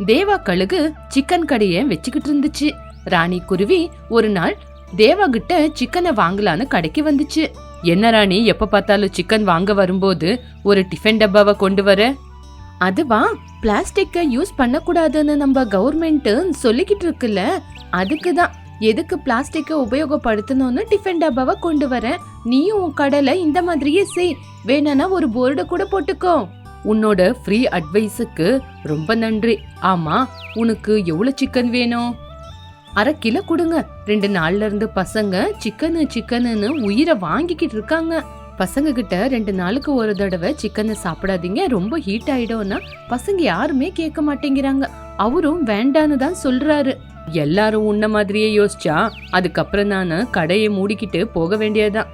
தேவா கழுகு சிக்கன் கடைய வச்சுக்கிட்டு இருந்துச்சு. ராணி குருவி ஒரு நாள் தேவா கிட்ட சிக்கனை வாங்கலான்னு கடைக்கு வந்துச்சு. என்ன ராணி, எப்ப பார்த்தாலும் சிக்கன் வாங்க வரும்போது ஒரு டிஃபன் டப்பாவை கொண்டு வர? அதுவா, பிளாஸ்டிக்க யூஸ் பண்ண கூடாதுன்னு நம்ம கவர்மெண்ட் சொல்லிக்கிட்டு இருக்குல்ல, அதுக்குதான். எதுக்கு பிளாஸ்டிக்க உபயோகப்படுத்தணும்னு டிஃபன் டப்பாவை கொண்டு வரேன். நீயும் உன் கடையில இந்த மாதிரியே செய். வேணா ஒரு போர்டு கூட போட்டுக்கோ. உன்னோட ஃப்ரீ அட்வைஸுக்கு ரொம்ப நன்றி. ஆமா, உனக்கு எவ்வளவு சிக்கன் வேணும்? 1/2 கிலோ கொடுங்க. 2 நாள்ல இருந்து பசங்க சிக்கன்னு உயிரை வாங்கிக்கிட்டு இருக்காங்க. பசங்க கிட்ட 2 நாளுக்கு ஒரு தடவை சிக்கனை சாப்பிடாதீங்க, ரொம்ப ஹீட் ஆயிடும்னா பசங்க யாருமே கேட்க மாட்டேங்கிறாங்க. அவரும் வேண்டான்னு தான் சொல்றாரு. எல்லாரும் உன்ன மாதிரியே யோசிச்சா அதுக்கப்புறம் நான் கடையை மூடிக்கிட்டு போக வேண்டியதுதான்.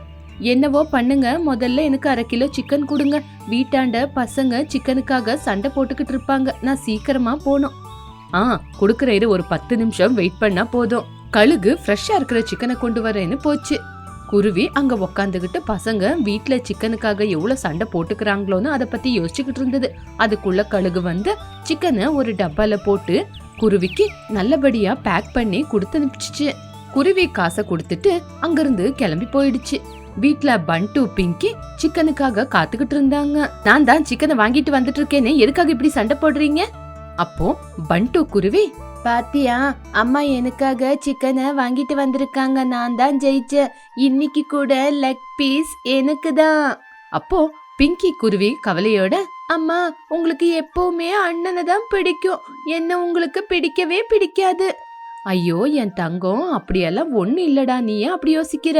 என்னவோ பண்ணுங்க, முதல்ல எனக்கு 1/2 கிலோ சிக்கன் கொடுங்க. வீட்டாண்ட பசங்க சிக்கனுக்காக சண்டை போட்டுக்கிட்டு இருப்பாங்க. நான் சீக்கிரமா போகணும். குடுக்கற இரு, ஒரு 10 நிமிஷம் வெயிட் பண்ணா போதும். கழுகு ஃப்ரெஷ்ஷா இருக்கிற சிக்கனை கொண்டு வரேன்னு போச்சு. குருவி அங்க உக்காந்துகிட்டு பசங்க வீட்டுல சிக்கனுக்காக எவ்வளவு சண்டை போட்டுக்கிறாங்களோன்னு அதை பத்தி யோசிச்சுக்கிட்டு இருந்தது. அதுக்குள்ள கழுகு வந்து சிக்கனை ஒரு டப்பால போட்டு குருவிக்கு நல்லபடியா பேக் பண்ணி கொடுத்து அனுப்பிச்சிச்சு. குருவி காசை கொடுத்துட்டு அங்கிருந்து கிளம்பி போயிடுச்சு. வீட்டுல பண்டு பிங்கி சிக்கனுக்காக காத்துக்கிட்டு இருந்தாங்க. நான் தான் சிக்கனை வாங்கிட்டு வந்துட்டு இருக்கேன்னு எதுக்காக இப்படி சண்டை போடுறீங்க? அப்போ பண்டு குருவி, பாத்தியா, அம்மா எனக்காக சிக்கனை வாங்கிட்டு வந்திருக்காங்க. நான் தான் ஜெயிச்சேன். இன்னைக்கு கூட லெக் பீஸ் எனக்கு தான். அப்போ பிங்கி குருவி கவலையோட, அம்மா உங்களுக்கு எப்பவுமே அண்ணனை தான் பிடிக்கும், என்ன உங்களுக்கு பிடிக்கவே பிடிக்காது. ஐயோ என் தங்கம், அப்படியெல்லாம் ஒண்ணு இல்லடா, நீ ஏன் அப்படி யோசிக்கிற?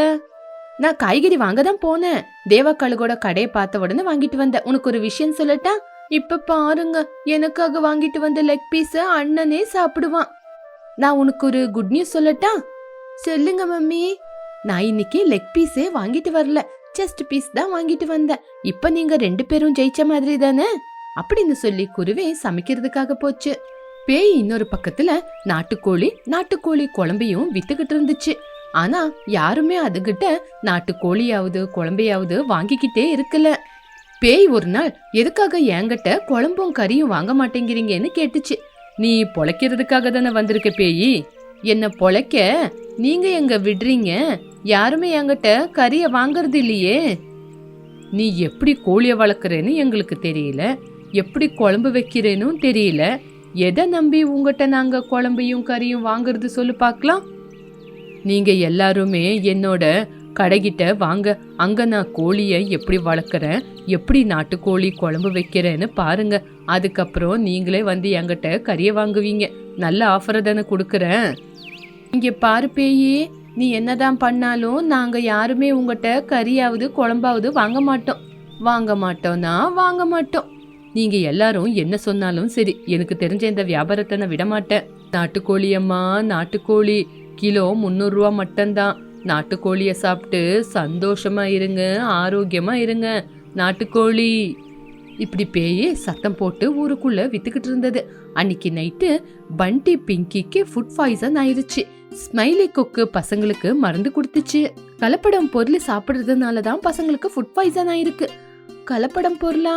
நான் காய்கறி வாங்க தான் போனேன். தேவா கழுகோட கடையை பார்த்த உடனே வாங்கிட்டு வந்தேன். உனக்கு ஒரு விஷயம் சொல்லட்டா? இப்ப பாருங்க, எனக்காக வாங்கிட்டு வந்த லெக் பீஸ அண்ணனே சாப்பிடுவான். நான் உனக்கு ஒரு குட் நியூஸ் சொல்லட்டா? சொல்லுங்க மம்மி. நான் இன்னைக்கு லெக் பீஸே வாங்கிட்டு வரல, செஸ்ட் பீஸ் தான் வாங்கிட்டு வந்தேன். இப்ப நீங்க 2 பேரும் ஜெயிச்ச மாதிரி தானே அப்படின்னு சொல்லி குருவி சமைக்கிறதுக்காக போச்சு. பேய் இன்னொரு பக்கத்துல நாட்டுக்கோழி குழம்பையும் வித்துக்கிட்டு இருந்துச்சு. ஆனா யாருமே அதுகிட்ட நாட்டுக்கோழியாவது குழம்பையாவது வாங்கிக்கிட்டே இருக்கல. பேய் ஒரு நாள், எதுக்காக என்கிட்ட குழம்பும் கறியும் வாங்க மாட்டேங்கிறீங்கன்னு கேட்டுச்சு. நீ பொழைக்கிறதுக்காக தானே வந்திருக்க பேயி, என்ன பொழைக்க நீங்க எங்க விடுறீங்க? யாருமே என்கிட்ட கறிய வாங்கறது இல்லையே. நீ எப்படி கோழிய வளர்க்கறேன்னு எங்களுக்கு தெரியல, எப்படி குழம்பு வைக்கிறேன்னு தெரியல. எதை நம்பி உங்ககிட்ட நாங்க குழம்பையும் கறியும் வாங்குறது சொல்லு பார்க்கலாம். நீங்க எல்லாருமே என்னோட கடைகிட்ட வாங்க, அங்க நான் கோழிய எப்படி வளர்க்குறேன், எப்படி நாட்டுக்கோழி குழம்பு வைக்கிறேன்னு பாருங்க. அதுக்கப்புறம் நீங்களே வந்து என்கிட்ட கறியை வாங்குவீங்க. நல்ல ஆஃபரை தானே கொடுக்குறேன். இங்க பாரு பேயே, நீ என்னதான் பண்ணாலும் நாங்க யாருமே உங்ககிட்ட கறியாவது குழம்பாவது வாங்க மாட்டோம்னா வாங்க மாட்டோம். நீங்க எல்லாரும் என்ன சொன்னாலும் சரி, எனக்கு தெரிஞ்ச இந்த வியாபாரத்தை நான் விட மாட்டேன். நாட்டுக்கோழி அம்மா, நாட்டுக்கோழி கிலோ 300 ரூபா மட்டும்தான். நாட்டுக்கோழிய சாப்பிட்டு சந்தோஷமா இருங்க, ஆரோக்கியமா இருங்க. நாட்டுக்கோழி. இப்படி பேயே சத்தம் போட்டு ஊருக்குள்ள வித்துக்கிட்டு இருந்தது. அன்னைக்கு நைட்டு பண்டி பிங்கிக்கு ஃபுட் பாய்சன் ஆயிருச்சு. ஸ்மைலி கொக்கு பசங்களுக்கு மருந்து கொடுத்துச்சு. கலப்படம் பொருள் சாப்பிடுறதுனாலதான் பசங்களுக்கு ஃபுட் பாய்சன் ஆயிருக்கு. கலப்படம் பொருளா?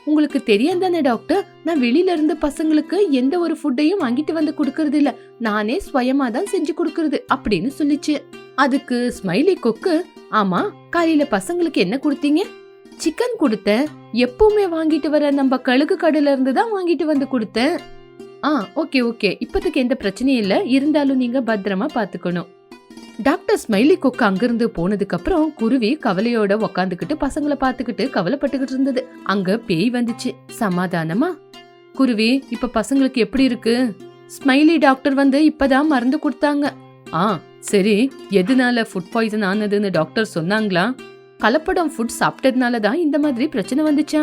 உங்களுக்கு தெரியும் தானே டாக்டர், நான் வெளியில இருந்து பசங்களுக்கு எந்த ஒரு ஃபுட்டையும் வாங்கிட்டு வந்து கொடுக்கறது இல்ல, நானே சுயமா தான் செஞ்சு கொடுக்கறது அப்படின்னு சொல்லிச்சு. அதுக்கு ஸ்மைலி கொக்கு, ஆமா காலையில பசங்களுக்கு என்ன கொடுத்தீங்க? சிக்கன் கொடுத்தேன். எப்பவுமே வாங்கிட்டு வர நம்ம கழுகு கடையில இருந்து தான் வாங்கிட்டு வந்து கொடுத்தேன். ஓகே, இப்போதைக்கு எந்த பிரச்சனையும் இல்ல, இருந்தாலும் நீங்க பத்திரமா பாத்துக்கணும். டாக்டர் ஸ்மைலி கொக்கு அங்கிருந்து போனதுக்கு அப்புறம் குருவி கவலையோட உக்காந்துக்கிட்டு பசங்களை பாத்துக்கிட்டு கவலைப்பட்டுக்கிட்டு இருந்தது. அங்க பேய் வந்துச்சு. சமாதானமா? குருவி, இப்ப பசங்களுக்கு எப்படி இருக்கு? ஸ்மைலி டாக்டர் வந்து இப்பதான் மருந்து கொடுத்தாங்க. சரி, எதனால ஃபுட் பாய்சன் ஆனதுன்னு டாக்டர் சொன்னாங்களா? கலப்படம் ஃபுட் சாப்பிட்டதுனாலதான் இந்த மாதிரி பிரச்சனை வந்துச்சா?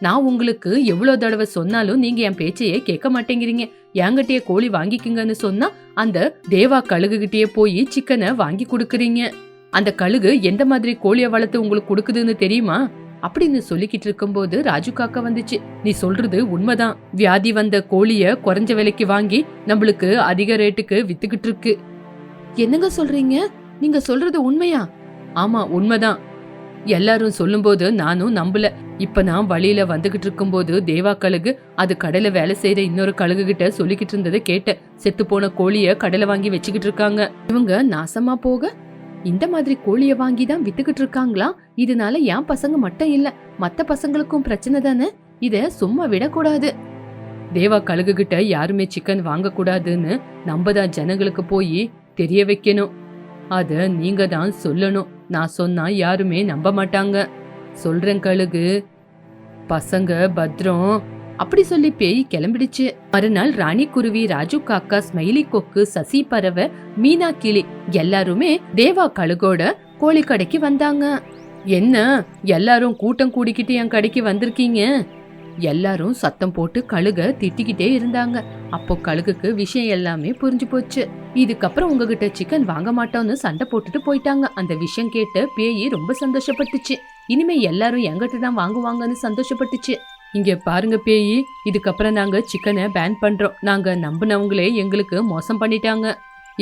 நான் உங்களுக்கு எவ்வளவு தடவை சொன்னாலும் நீங்க என் பேச்சையே கேட்க மாட்டேங்கிறீங்க. என்கிட்டயே கோழி வாங்கிக்குங்கன்னு சொன்னா அந்த தேவா கழுகுகிட்டயே போய் சிக்கனை வாங்கி கொடுக்கறீங்க. அந்த கழுகு எந்த மாதிரி கோழிய வளர்த்து உங்களுக்கு கொடுக்குதுன்னு தெரியுமா அப்படின்னு சொல்லிக்கிட்டு இருக்கும்போது ராஜு காக்கா வந்துச்சு. நீ சொல்றது உண்மைதான். வியாதி வந்த கோழிய குறைஞ்ச விலைக்கு வாங்கி நம்மளுக்கு அதிக ரேட்டுக்கு வித்துக்கிட்டு இருக்கு. என்னங்க சொல்றீங்க? நீங்க சொல்றது உண்மையா? ஆமா, உண்மைதான். எல்லாரும் சொல்லும்போது நானும் நம்பல. இப்ப நான் வழியில வந்துகிட்டு இருக்கும்போது தேவா கழுகு அது கடையில வேலை செய்யற இன்னொரு கழுகு கிட்ட சொல்லிக்கிட்டு இருந்ததை கேட்டேன். செத்து போன கோழிய கடையில வாங்கி வச்சுக்கிட்டு இருக்காங்க. இவங்க நாசமா போக இந்த மாதிரி கோழிய வாங்கி தான் வித்துக்கிட்டு இருக்காங்களா? இதனால என் பசங்க மட்டும் இல்ல, மத்த பசங்களுக்கும் பிரச்சனை தானே. இத சும்மா விடக்கூடாது. தேவா கழுகு கிட்ட யாருமே சிக்கன் வாங்க கூடாதுன்னு நம்ம தான் ஜனங்களுக்கு போய் தெரிய வைக்கணும். அத நீங்க தான் சொல்லணும். நான் சொன்னா யாருமே நம்ப மாட்டாங்க. சொல்றேன் கழுகு. பசங்க பத்ரம். அப்படி சொல்லி பேய் கிளம்பிடுச்சு. மறுநாள் ராணி குருவி, ராஜு காக்கா, ஸ்மைலி கொக்கு, சசி பறவை, மீனா கிளி எல்லாருமே தேவா கழுகோட கோழி கடைக்கு வந்தாங்க. என்ன எல்லாரும் கூட்டம் கூடிக்கிட்டு என் கடைக்கு வந்திருக்கீங்க? எல்லாரும் சத்தம் போட்டு கழுக திட்டிக்கிட்டே இருந்தாங்க. அப்போ கழுகுக்கு விஷயம் எல்லாமே புரிஞ்சு போச்சு. இதுக்கப்புறம் உங்ககிட்ட சிக்கன் வாங்க மாட்டோம்னு சண்டை போட்டுட்டு போயிட்டாங்க. அந்த விஷயம் கேட்டு பேய் ரொம்ப சந்தோஷப்பட்டுச்சு. இனிமே எல்லாரும் எங்கிட்ட தான் வாங்குவாங்கன்னு சந்தோஷப்பட்டுச்சு. இங்க பாருங்க பேய், இதுக்கப்புறம் நாங்க சிக்கனை பேன் பண்றோம். நாங்க நம்பினவங்களே எங்களுக்கு மோசம் பண்ணிட்டாங்க.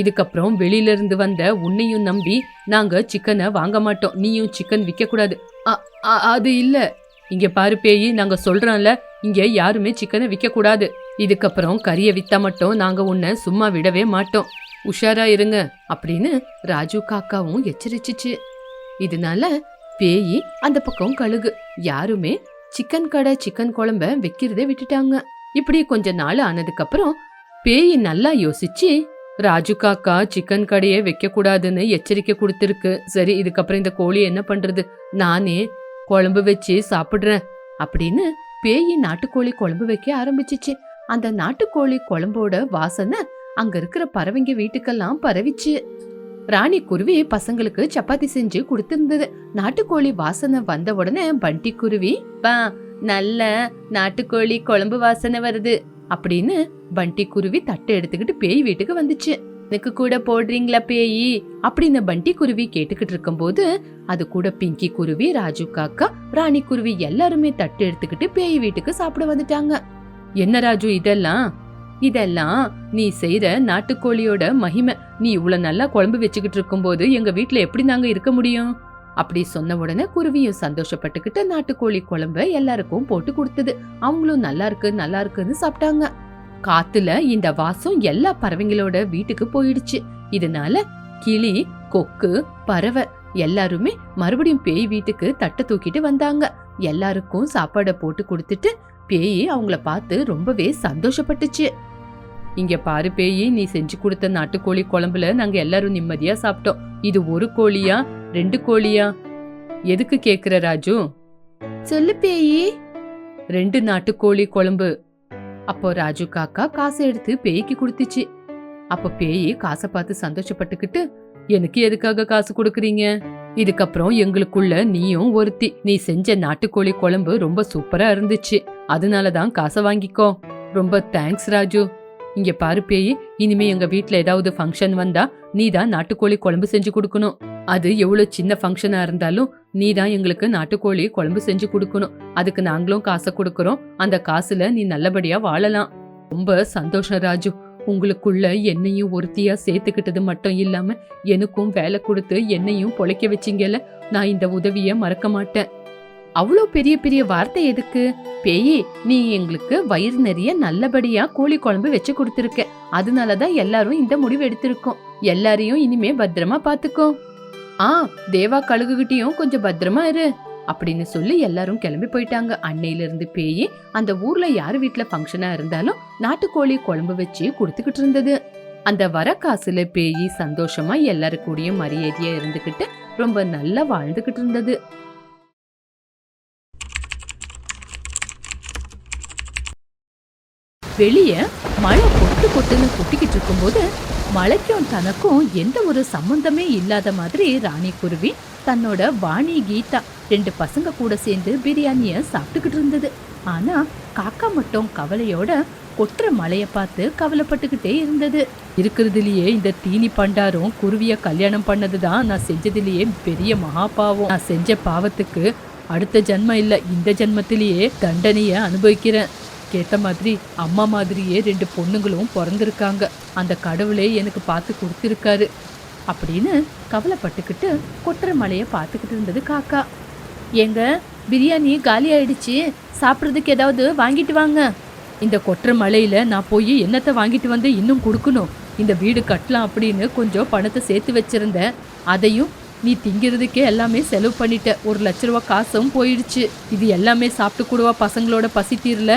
இதுக்கப்புறம் வெளியில இருந்து வந்த உன்னையும் நம்பி நாங்க சிக்கனை வாங்க மாட்டோம். நீயும் சிக்கன் விற்க கூடாது. அது இல்ல. இங்க பாரு பேய், நாங்க சொல்றோம்ல, இங்க யாருமே சிக்கனை விற்க கூடாது. இதுக்கப்புறம் கறியை வித்தா மட்டும் நாங்க உன்னை சும்மா விடவே மாட்டோம். உஷாரா இருங்க அப்படின்னு ராஜு காக்காவும் எச்சரிச்சிச்சு. இதனால பேய் அந்த பக்கம் கழுகு யாருமே சிக்கன் கடை, சிக்கன் குழம்ப வைக்கிறத விட்டுட்டாங்க. இப்படி கொஞ்ச நாள் ஆனதுக்கு அப்புறம் பேய் நல்லா யோசிச்சு, ராஜு காக்கா சிக்கன் கடையை வைக்க கூடாதுன்னு எச்சரிக்கை கொடுத்திருக்கு. சரி, இதுக்கப்புறம் இந்த கோழியை என்ன பண்றது, நானே குழம்பு வச்சு சாப்பிடுறேன் அப்படின்னு பேய் நாட்டுக்கோழி குழம்பு வைக்க ஆரம்பிச்சிச்சு. அந்த நாட்டுக்கோழி குழம்போட வாசனை அங்க இருக்கிற பறவைங்க வீட்டுக்கெல்லாம் பரவிச்சு. ராணி குருவி பசங்களுக்கு சப்பாத்தி செஞ்சு கொடுத்திருந்தது. நாட்டுக்கோழி வாசனை வந்த உடனே பண்டி குருவி, பா நல்ல நாட்டுக்கோழி குழம்பு வாசனை வருது அப்படின்னு பண்டி குருவி தட்டை எடுத்துக்கிட்டு பேய் வீட்டுக்கு வந்துச்சு. எனக்கு கூட போடுறீங்களா பேய் அப்படின்னு பண்டி குருவி கேட்டுக்கிட்டு இருக்கும் போது அது கூட பிங்கி குருவி, ராஜு காக்கா, ராணி குருவி எல்லாருமே தட்டு எடுத்துக்கிட்டு பேய் வீட்டுக்கு சாப்பிட வந்துட்டாங்க. என்ன ராஜு இதெல்லாம்? இதெல்லாம் நீ செய்யற நாட்டுக்கோழியோட மகிமை. நீ இவ்வளவு நல்லா குழம்பு வச்சுக்கிட்டு இருக்கும் போது எங்க வீட்டுல எப்படி நாங்க இருக்க முடியும்? அப்படி சொன்ன உடனே குருவியும் சந்தோஷப்பட்டுக்கிட்டு நாட்டுக்கோழி குழம்ப எல்லாருக்கும் போட்டு கொடுத்தது. அவங்களும் நல்லா இருக்கு நல்லா இருக்குன்னு சாப்பிட்டாங்க. காத்துல இந்த வாசம் எல்லா பறவைங்களோட வீட்டுக்கு போயிடுச்சு. இதனால கிளி, கொக்கு, பறவை எல்லாருமே மறுபடியும் பேய் வீட்டுக்கு தட்டை தூக்கிட்டு வந்தாங்க. எல்லாருக்கும் சாப்பாடை போட்டு கொடுத்துட்டு பேய் அவங்கள பார்த்து ரொம்பவே சந்தோஷப்பட்டுச்சு. இங்க பாரு பேய், நீ செஞ்சு கொடுத்த நாட்டுக்கோழி குழம்புல நாங்க எல்லாரும் நிம்மதியா சாப்பிட்டோம். இது ஒரு கோழியா 2 கோழியா? எதுக்கு கேக்குற ராஜு? சொல்லு பேய். 2 நாட்டுக்கோழி குழம்பு. அப்போ ராஜு காக்கா காசை எடுத்து பேய்க்கு கொடுத்துச்சு. அப்ப பேய் காசை பார்த்து சந்தோஷப்பட்டுக்கிட்டு, எனக்கு எதுக்காக காசு கொடுக்கறீங்க? இதுக்கப்புறம் எங்களுக்குள்ள நீயும் ஒருத்தி. நீ செஞ்ச நாட்டுக்கோழி குழம்பு ரொம்ப சூப்பரா இருந்துச்சு, அதனாலதான் காசை வாங்கிக்கோ. ரொம்ப தேங்க்ஸ் ராஜு. இங்க பாரு பேய், இனிமே எங்க வீட்டுல ஏதாவது ஃபங்க்ஷன் வந்தா நீ தான் நாட்டுக்கோழி குழம்பு செஞ்சு கொடுக்கணும். அது எவ்வளவு சின்ன ஃபங்க்ஷனா இருந்தாலும் நீ தான் எங்களுக்கு நாட்டுக்கோழி குழம்பு செஞ்சு கொடுக்கணும். அதுக்கு நாங்களும் காசை கொடுக்கறோம். அந்த காசுல நீ நல்லபடியா வாழலாம். ரொம்ப சந்தோஷம் ராஜு. உங்களுக்குள்ள என்னையும் ஒருத்தியா சேர்த்துக்கிட்டது மட்டும் இல்லாம எனக்கும் வேலை கொடுத்து என்னையும் பொழைக்க வச்சிங்கல, நான் இந்த உதவிய மறக்க மாட்டேன். அவ்வளோ பெரிய பெரிய வார்த்தை எதுக்கு பேய்? நீ எங்களுக்கு வயிறு நிறைய நல்லபடியா கோழி குழம்பு வச்சு கொடுத்துருக்க. அதனாலதான் எல்லாரும் இந்த முடிவு எடுத்திருக்கோம். எல்லாரையும் இனிமே பத்திரமா பாத்துக்கோ. தேவா கழுகுகிட்டையும் கொஞ்சம் பத்திரமா இரு அப்படின்னு சொல்லி எல்லாரும் கிளம்பி போயிட்டாங்க. அன்னையில இருந்து பேய் அந்த ஊர்ல யாரு வீட்டுல ஃபங்க்ஷனா இருந்தாலும் நாட்டுக்கோழி குழம்பு வச்சு கொடுத்துக்கிட்டு இருந்தது. அந்த வர காசுல பேய் சந்தோஷமா எல்லாரு கூடயும் மரியாதையா இருந்துகிட்டு ரொம்ப நல்லா வாழ்ந்துகிட்டு இருந்தது. வெளிய மழை கொட்டு கொட்டுன்னு கொட்டிக்கிட்டு இருக்கும்போது மழைக்கும் தனக்கும் எந்த ஒரு சம்பந்தமே இல்லாத மாதிரி ராணி குருவி தன்னோட வாணி, கீதா 2 பசங்க கூட சேர்ந்து பிரியாணிய சாப்பிட்டுக்கிட்டு இருந்தது. ஆனா காக்கா மட்டும் கவலையோட கொட்டுற மழைய பார்த்து கவலைப்பட்டுக்கிட்டே இருந்தது. இருக்கிறதுலயே இந்த தீனி பண்டாரும் குருவிய கல்யாணம் பண்ணதுதான் நான் செஞ்சதுலயே பெரிய மகாபாவம். நான் செஞ்ச பாவத்துக்கு அடுத்த ஜென்மம் இல்ல, இந்த ஜென்மத்திலேயே தண்டனைய அனுபவிக்கிறேன். கேட்ட மாதிரி அம்மா மாதிரியே 2 பொண்ணுங்களும் பிறந்திருக்காங்க. அந்த கடவுளே எனக்கு பார்த்து கொடுத்திருக்காரு அப்படின்னு கவலைப்பட்டுக்கிட்டு கொட்டுற மழைய பார்த்துக்கிட்டு இருந்தது காக்கா. எங்க பிரியாணி காலி ஆயிடுச்சு, சாப்பிட்றதுக்கு ஏதாவது வாங்கிட்டு வாங்க. இந்த கொற்ற மழையில நான் போய் என்னத்தை வாங்கிட்டு வந்து இன்னும் கொடுக்கணும். இந்த வீடு கட்டலாம் அப்படின்னு கொஞ்சம் பணத்தை சேர்த்து வச்சிருந்தேன். அதையும் நீ திங்கிறதுக்கே எல்லாமே செலவு பண்ணிட்ட. 1,00,000 காசும் போயிடுச்சு. இது எல்லாமே சாப்பிட்டு கூடவா பசங்களோட பசி தீரல?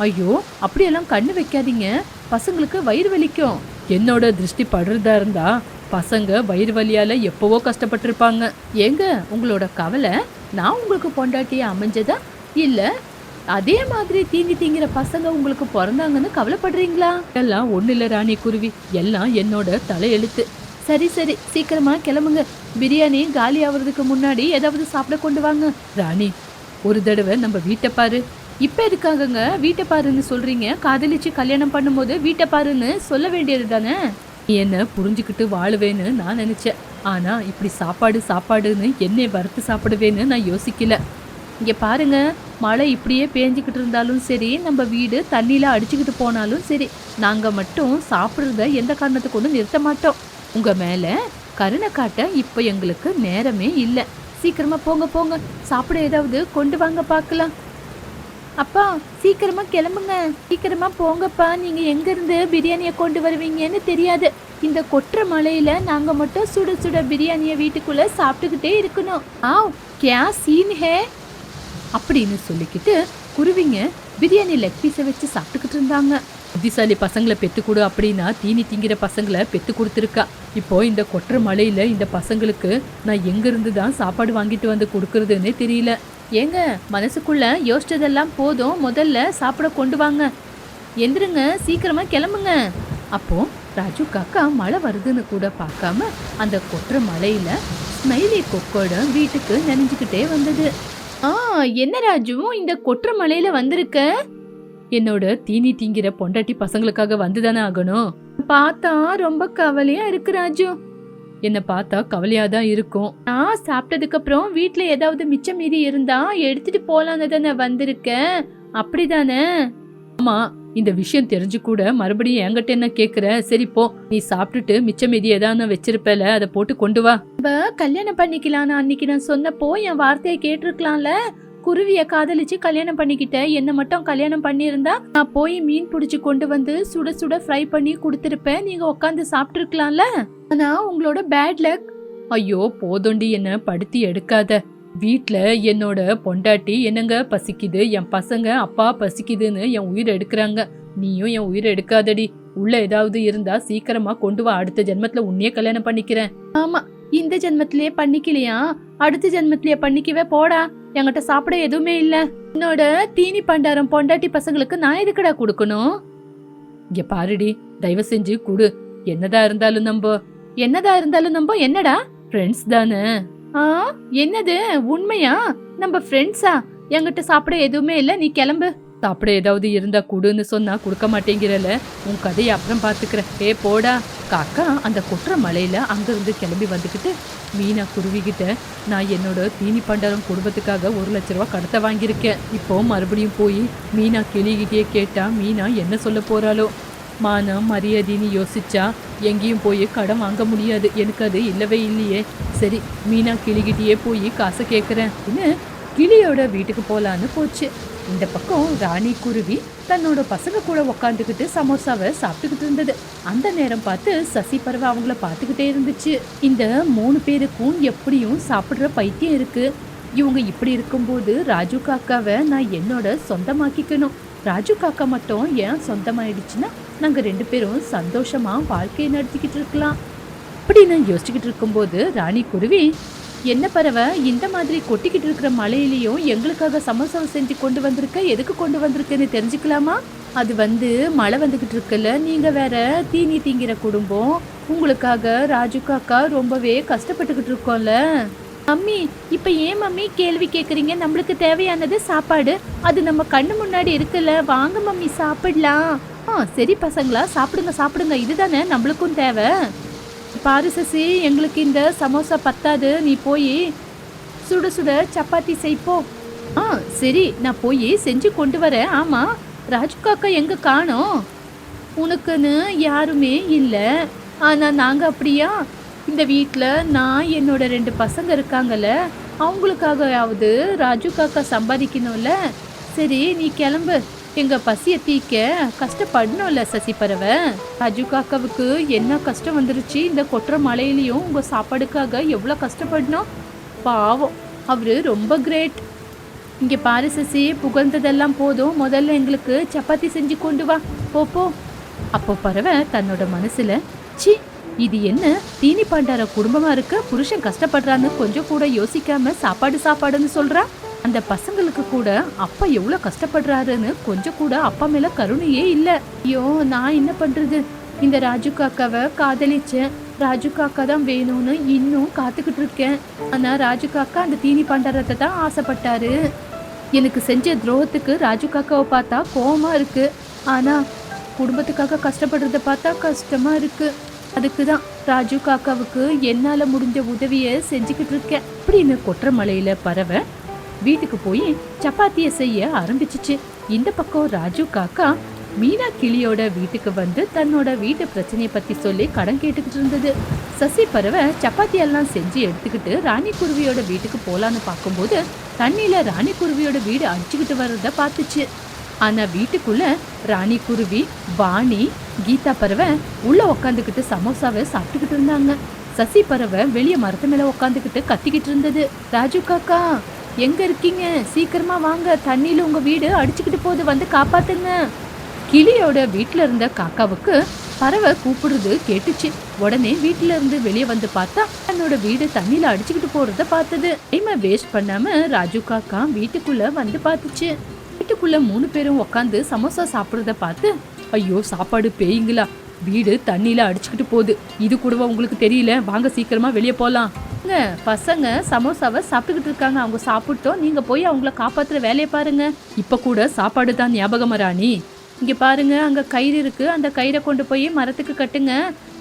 ஐயோ, அப்படியெல்லாம் கண்ணு வைக்காதீங்க, பசங்களுக்கு வயிறு வலிக்கும். என்னோட திருஷ்டி படுறதா இருந்தா பசங்க வயிறு வலியால எப்பவோ கஷ்டப்பட்டிருப்பாங்க. ஏங்க உங்களோட கவலை நான் உங்களுக்கு பொண்டாட்டிய அமைஞ்சதா இல்ல அதே மாதிரி தீங்கி திங்கிற பசங்க உங்களுக்கு பிறந்தாங்கன்னு கவலைப்படுறீங்களா? எல்லாம் ஒண்ணு இல்ல ராணி குருவி, எல்லாம் என்னோட தலையெழுத்து. சரி சரி, சீக்கிரமா கிளம்புங்க. பிரியாணி காலி ஆகுறதுக்கு முன்னாடி ஏதாவது சாப்பிட கொண்டு வாங்க. ராணி, ஒரு தடவை நம்ம வீட்டை பாரு. இப்ப எதுக்காகங்க வீட்டை பாருன்னு சொல்றீங்க? காதலிச்சு கல்யாணம் பண்ணும்போது வீட்டை பாருன்னு சொல்ல வேண்டியது தானே? நீ என்ன புரிஞ்சுக்கிட்டு வாழுவேன்னு நான் நினைச்சேன். ஆனா இப்படி சாப்பாடு சாப்பாடுன்னு என்னை வறுத்து சாப்பிடுவேன்னு நான் யோசிக்கல. இங்க பாருங்க, மழை இப்படியே பேஞ்சிக்கிட்டு இருந்தாலும் சரி, நம்ம வீடு தண்ணியில அடிச்சுக்கிட்டு போனாலும் சரி, நாங்க மட்டும் சாப்பிட்றத எந்த காரணத்தை கொண்டு நிறுத்த மாட்டோம். உங்க மேல கருணை காட்ட இப்ப எங்களுக்கு நேரமே இல்லை. சீக்கிரமா போங்க போங்க, சாப்பிட ஏதாவது கொண்டு வாங்க பார்க்கலாம். அப்பா சீக்கிரமா கிளம்புங்க, சீக்கிரமா போங்கப்பா. நீங்க எங்க இருந்து பிரியாணியை கொண்டு வருவீங்கன்னு தெரியாது. இந்த கொற்ற மழையில நாங்க மட்டும் சுட சுட பிரியாணிய வீட்டுக்குள்ள சாப்பிட்டுக்கிட்டே இருக்கணும். கியா சீன் ஹே அப்படின்னு சொல்லிக்கிட்டு குருவிங்க பிரியாணி லெக் பீஸை வச்சு சாப்பிட்டுக்கிட்டு இருந்தாங்க. புத்திசாலி பசங்களை பெத்து கொடு அப்படின்னா தீனி திங்கிற பசங்களை பெத்து கொடுத்துருக்கா. இப்போ இந்த கொற்ற மழையில இந்த பசங்களுக்கு நான் எங்க இருந்து தான் சாப்பாடு வாங்கிட்டு வந்து கொடுக்கறதுன்னே தெரியல. ஏங்க மனசுக்குள்ள யோசிச்சதெல்லாம் போதும், முதல்ல சாப்பிட கொண்டு வாங்க. எந்திருங்க, சீக்கிரமா கிளம்புங்க. அப்போ ராஜு காக்கா மழை வருதுன்னு கூட பார்க்காம அந்த கொற்ற மழையில ஸ்மைலி கொக்கோட வீட்டுக்கு நனைஞ்சுக்கிட்டே வந்தது. என்ன ராஜு இந்த கொற்ற மழையில வந்திருக்க? என்னோட தீனி திங்கிற பொண்டாட்டி பசங்களுக்காக வந்துதானே ஆகணும். பார்த்தா ரொம்ப கவலையா இருக்கு ராஜு. என்ன பார்த்தா கவலையாதான் இருக்கும். நான் சாப்பிட்டதுக்கு அப்புறம் வீட்டுல ஏதாவது மிச்சம் மீதி இருந்தா எடுத்துட்டு போலான்னு தானே வந்திருக்கேன், அப்படிதானே? ஆமா, இந்த விஷயம் தெரிஞ்சு கூட மறுபடியும் என்கிட்ட என்ன கேக்குற? சரி போ, நீ சாப்பிட்டுட்டு மிச்சம் மீதி ஏதாவது வச்சிருப்பல, அதை போட்டு கொண்டு வா. கல்யாணம் பண்ணிக்கலாம் அன்னைக்கு நான் சொன்னப்போ என் வார்த்தையை கேட்டிருக்கலாம்ல. குருவிய காதலிச்சு கல்யாணம் பண்ணிக்கிட்ட, என்ன மட்டும் கல்யாணம் பண்ணியிருந்தா நான் போய் மீன் பிடிச்சு கொண்டு வந்து சுட சுட ஃப்ரை பண்ணி கொடுத்துருப்பேன். நீங்க உட்காந்து சாப்பிட்டு இருக்கலாம்ல. ஆனா உங்களோட பேட் லக். ஐயோ போதோண்டி, என்ன படுத்தி எடுக்காத. வீட்டுல என்னோட பொண்டாட்டி என்னங்க பசிக்குது, என் பசங்க அப்பா பசிக்குதுன்னு என் உயிரை எடுக்கிறாங்க. நீயும் என் உயிரை எடுக்காதடி. உள்ள ஏதாவது இருந்தா சீக்கிரமா கொண்டு வா, அடுத்த ஜென்மத்துல உன்னையே கல்யாணம் பண்ணிக்கிறேன். ஆமா, இந்த ஜென்மத்திலேயே பண்ணிக்கலையா, அடுத்த ஜென்மத்திலேயே பண்ணிக்கவே. போடா, என்கிட்ட சாப்பிட எதுவுமே இல்ல. என்னோட தீனி பண்டாரம் பொண்டாட்டி பசங்களுக்கு நான் எதுக்கடா கொடுக்கணும்? இங்க பாருடி, தயவு செஞ்சு குடு. என்னதான் இருந்தாலும் நம்ப என்னடா ஃப்ரெண்ட்ஸ் தானே. என்னது உண்மையா? நம்ம ஃப்ரெண்ட்ஸா? என்கிட்ட சாப்பிட எதுவுமே இல்ல, நீ கிளம்பு. சாப்பிட ஏதாவது இருந்தா குடுன்னு சொன்னா கொடுக்க மாட்டேங்கிறல, உன் கதையை அப்புறம் பாத்துக்கிறேன். போடா. காக்கா அந்த கொற்ற மலையில அங்கிருந்து கிளம்பி வந்துக்கிட்டு மீனா குருவிகிட்ட, நான் என்னோட தீனி பண்டாரம் குடும்பத்துக்காக 1,00,000 கடத்த வாங்கியிருக்கேன். இப்போ மறுபடியும் போய் மீனா கிளிகிட்டே கேட்டா மீனா என்ன சொல்ல போறாளோ? மானம் மரியாதைன்னு யோசிச்சா எங்கேயும் போய் கடன் வாங்க முடியாது, எனக்கு அது இல்லவே இல்லையே. சரி, மீனா கிளிகிட்டே போய் காசை கேட்குறேன் அப்படின்னு கிளியோட வீட்டுக்கு போலான்னு போச்சு. இந்த பக்கம் ராணி குருவி தன்னோட பசங்க கூட உக்காந்துக்கிட்டு சமோசாவை சாப்பிட்டுக்கிட்டு இருந்தது. அந்த நேரம் பார்த்து சசி பறவை அவங்கள பார்த்துக்கிட்டே இருந்துச்சு. இந்த 3 பேருக்கும் எப்படியும் சாப்பிட்ற பைத்தியம் இருக்கு. இவங்க இப்படி இருக்கும்போது ராஜு காக்காவை நான் என்னோட சொந்தமாக்கிக்கணும். ராஜு காக்கா மட்டும் ஏன் சொந்தமாயிடுச்சுன்னா நாங்க 2 பேரும் சந்தோஷமா வாழ்க்கையை நடத்திக்கிட்டு இருக்கலாம் அப்படின்னு யோசிச்சுக்கிட்டு இருக்கும்போது ராணி குருவி, என்ன பறவை இந்த மாதிரி கொட்டிக்கிட்டு இருக்கிற மழையிலையும் எங்களுக்காக சமோசாவை செஞ்சு கொண்டு வந்திருக்க, எதுக்கு கொண்டு வந்திருக்குன்னு தெரிஞ்சுக்கலாமா? அது மழை வந்துகிட்டு இருக்குல்ல, நீங்க வேற தீனி திங்கிற குடும்பம், உங்களுக்காக ராஜு காக்கா ரொம்பவே கஷ்டப்பட்டுக்கிட்டு இருக்கோம்ல. மம்மி, இப்ப ஏன் மம்மி கேள்வி கேக்குறீங்க? நம்மளுக்கு தேவையானது சாப்பாடு, அது நம்ம கண்ணு முன்னாடி இருக்குல்ல, வாங்க மம்மி சாப்பிடலாம். சரி பசங்களா, சாப்பிடுங்க சாப்பிடுங்க, இதுதானே நம்மளுக்கும் தேவை. பாரு சசி, எங்களுக்கு இந்த சமோசா பத்தாது, நீ போய் சுட சுட சப்பாத்தி செய்ப்போ. சரி, நான் போய் செஞ்சு கொண்டு வரேன். ஆமா, ராஜு காக்கா எங்க காணோம்? உனக்குன்னு யாருமே இல்லை, ஆனா நாங்க அப்படியா? இந்த வீட்டில் நான் என்னோட 2 பசங்க இருக்காங்கல்ல, அவங்களுக்காகயாவது ராஜு காக்கா சம்பாதிக்கணும்ல. சரி நீ கிளம்பு, எங்க பசிய தீக்க கஷ்டப்படணும்ல சசி பறவை. ராஜு காக்காவுக்கு என்ன கஷ்டம் வந்துருச்சு, இந்த கொட்டுற மழையிலயும் உங்க சாப்பாடுக்காக எவ்வளவு கஷ்டப்படணும். பாவம், அவரு ரொம்ப கிரேட். இங்க பாரு சசி, புகழ்ந்ததெல்லாம் போதும், முதல்ல எங்களுக்கு சப்பாத்தி செஞ்சு கொண்டு வா, போ. அப்போ பறவை தன்னோட மனசுல, சி இது என்ன தீனி பண்டார குடும்பமா இருக்க, புருஷன் கஷ்டப்படுறான்னு கொஞ்சம் கூட யோசிக்காம சாப்பாடுன்னு சொல்றா. அந்த பசங்களுக்கு கூட அப்பா எவ்வளவு கஷ்டப்படுறாருன்னு கொஞ்சம் கூட அப்பா மேல கருணையே இல்ல. ஐயோ நான் என்ன பண்றது, இந்த ராஜு காக்காவை காதலிச்சேன், ராஜு காக்கா தான் வேணும்னு இன்னும் காத்துக்கிட்டு இருக்கேன். ஆனா ராஜு காக்கா அந்த தீனி பண்டாரத்தை தான் ஆசைப்பட்டாரு. எனக்கு செஞ்ச துரோகத்துக்கு ராஜு காக்காவை பார்த்தா கோவமா இருக்கு, ஆனா குடும்பத்துக்காக கஷ்டப்படுறத பார்த்தா கஷ்டமா இருக்கு. அதுக்குதான் ராஜு காக்காவுக்கு என்னால முடிஞ்ச உதவிய செஞ்சுக்கிட்டு இருக்கேன் அப்படின்னு கொற்ற மலையில பறவை வீட்டுக்கு போய் சப்பாத்திய செய்ய ஆரம்பிச்சிச்சு. இந்த பக்கம் ராஜு காக்கா மீனா கிளியோட வீட்டுக்கு வந்து தன்னோட வீட்டு பிரச்சனையை பத்தி சொல்லி கடன் கேட்டுக்கிட்டு இருந்தது. சசி பறவை சப்பாத்தி எல்லாம் செஞ்சு எடுத்துக்கிட்டு ராணி குருவியோட வீட்டுக்கு போலான்னு பார்க்கும்போது தண்ணியில ராணி குருவியோட வீடு அடிச்சுக்கிட்டு வர்றத பார்த்துச்சு. ஆனா வீட்டுக்குள்ள ராணி குருவி, வாணி, கீதா பறவை உள்ள உக்காந்துக்கிட்டு சமோசாவை சாப்பிட்டுக்கிட்டு இருந்தாங்க. சசி பறவை வெளியே மரத்து மேல உக்காந்துக்கிட்டு கத்திக்கிட்டு இருந்தது. ராஜு காக்கா எங்க இருக்கீங்க, சீக்கிரமா வாங்க, தண்ணியில உங்க வீடு அடிச்சுக்கிட்டு போகுது, வந்து காப்பாத்துங்க. கிளியோட வீட்டுல இருந்த காக்காவுக்கு பறவை கூப்பிடுறது கேட்டுச்சு. உடனே வீட்டுல இருந்து வெளியே வந்து பார்த்தா தன்னோட வீடு தண்ணியில அடிச்சுக்கிட்டு போறத பார்த்தது. டைமை வேஸ்ட் பண்ணாம ராஜு காக்கா வீட்டுக்குள்ள வந்து பார்த்துச்சு. வீட்டுக்குள்ள 3 பேரும் உக்காந்து சமோசா சாப்பிடுறத பார்த்து, ஐயோ சாப்பாடு பேய்ங்களா, வீடு தண்ணியில அடிச்சுக்கிட்டு போகுது, இது கூடவா உங்களுக்கு தெரியல, வாங்க சீக்கிரமா வெளியே போலாம். பசங்க சமோசாவை சாப்பிட்டுக்கிட்டு இருக்காங்க, அவங்க சாப்பிட்டோம், நீங்க போய் அவங்கள காப்பாத்துற வேலையை பாருங்க. இப்ப கூட சாப்பாடு தான் ஞாபகம் ராணி, இங்க பாருங்க அங்க கயிறு இருக்கு, அந்த கயிறை கொண்டு போய் மரத்துக்கு கட்டுங்க,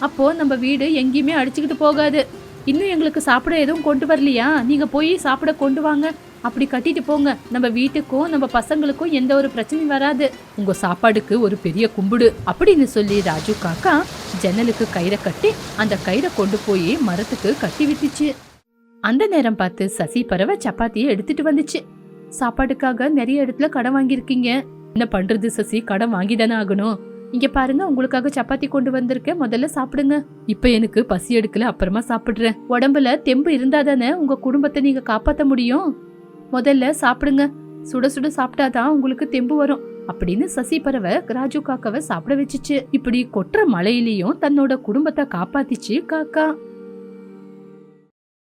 அப்போ நம்ம வீடு எங்கேயுமே அடிச்சுக்கிட்டு போகாது. இன்னும் எங்களுக்கு சாப்பிட எதுவும் கொண்டு வரலையா, நீங்க போய் சாப்பிட கொண்டு வாங்க, அப்படி கட்டிட்டு போங்க, நம்ம வீட்டுக்கும் நம்ம பசங்களுக்கும் எந்த ஒரு பிரச்சனையும் வராது, உங்க சாப்பாடுக்கு ஒரு பெரிய கும்பிடு அப்படின்னு சொல்லி ராஜு காக்கா ஜன்னலுக்கு கயிறை கட்டி அந்த கயிறை கொண்டு போய் மரத்துக்கு கட்டி விட்டுச்சு. அந்த நேரம் பார்த்து சசி பறவை சப்பாத்தியை எடுத்துட்டு வந்துச்சு. சாப்பாடுக்காக நிறைய இடத்துல கடன் வாங்கியிருக்கீங்க, என்ன பண்றது சசி, கடன் வாங்கிதானே ஆகணும். இங்க பாருங்க உங்களுக்காக சப்பாத்தி கொண்டு வந்திருக்கேன், முதல்ல சாப்பிடுங்க. இப்ப எனக்கு பசி எடுக்கல, அப்புறமா சாப்பிடுறேன். உடம்புல தெம்பு இருந்தாதானே உங்க குடும்பத்தை நீங்க காப்பாத்த முடியும், முதல்ல சாப்பிடுங்க, சுட சுட சாப்பிட்டாதான் உங்களுக்கு தெம்பு வரும் அப்படின்னு சசி பறவை ராஜு காக்காவை சாப்பிட வச்சுச்சு. இப்படி கொற்ற மழையிலயும் தன்னோட குடும்பத்தை காப்பாத்திச்சு காக்கா.